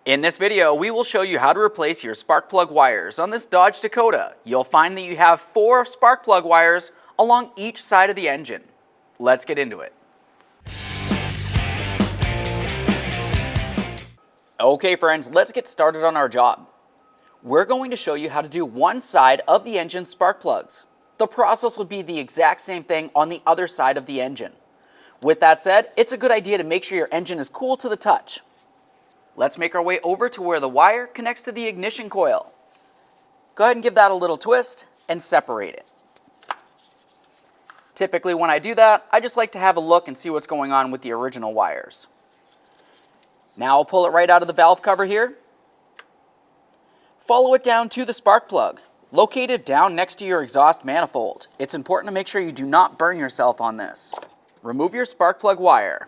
In this video, we will show you how to replace your spark plug wires on this Dodge Dakota. You'll find that you have 4 spark plug wires along each side of the engine. Let's get into it. Okay friends, let's get started on our job. We're going to show you how to do one side of the engine spark plugs. The process will be the exact same thing on the other side of the engine. With that said, it's a good idea to make sure your engine is cool to the touch. Let's make our way over to where the wire connects to the ignition coil. Go ahead and give that a little twist and separate it. Typically when I do that, I just like to have a look and see what's going on with the original wires. Now I'll pull it right out of the valve cover here. Follow it down to the spark plug, located down next to your exhaust manifold. It's important to make sure you do not burn yourself on this. Remove your spark plug wire.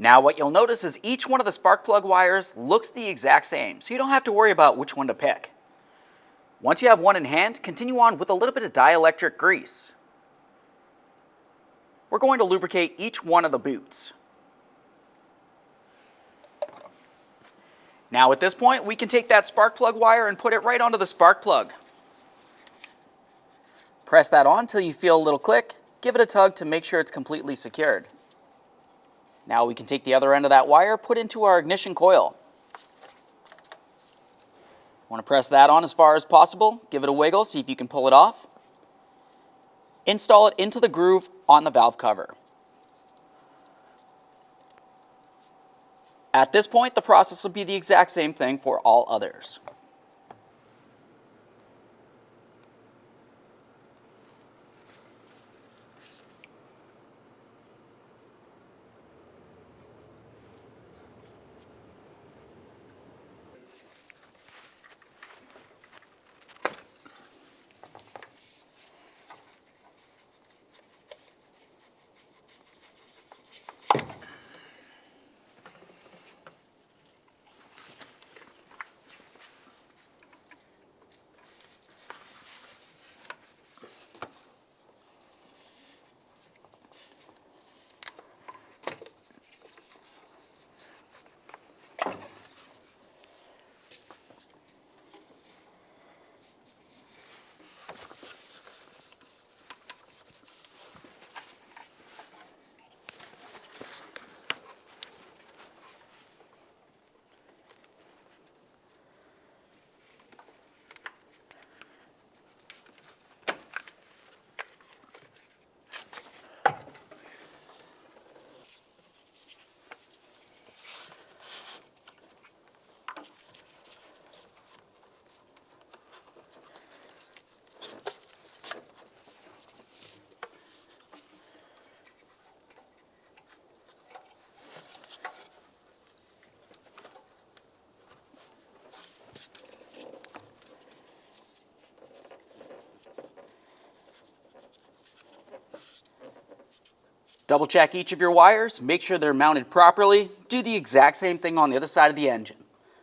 Now what you'll notice is each one of the spark plug wires looks the exact same, so you don't have to worry about which one to pick. Once you have one in hand, continue on with a little bit of dielectric grease. We're going to lubricate each one of the boots. Now at this point, we can take that spark plug wire and put it right onto the spark plug. Press that on until you feel a little click. Give it a tug to make sure it's completely secured. Now we can take the other end of that wire, put into our ignition coil. Want to press that on as far as possible. Give it a wiggle, see if you can pull it off. Install it into the groove on the valve cover. At this point, the process will be the exact same thing for all others. Double check each of your wires, make sure they're mounted properly. Do the exact same thing on the other side of the engine.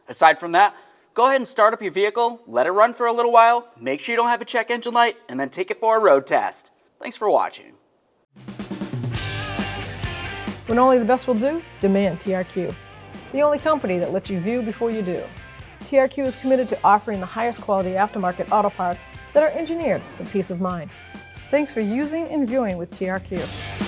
Aside from that, go ahead and start up your vehicle, let it run for a little while, make sure you don't have a check engine light, and then take it for a road test. Thanks for watching. When only the best will do, demand TRQ. The only company that lets you view before you do. TRQ is committed to offering the highest quality aftermarket auto parts that are engineered for peace of mind. Thanks for using and viewing with TRQ.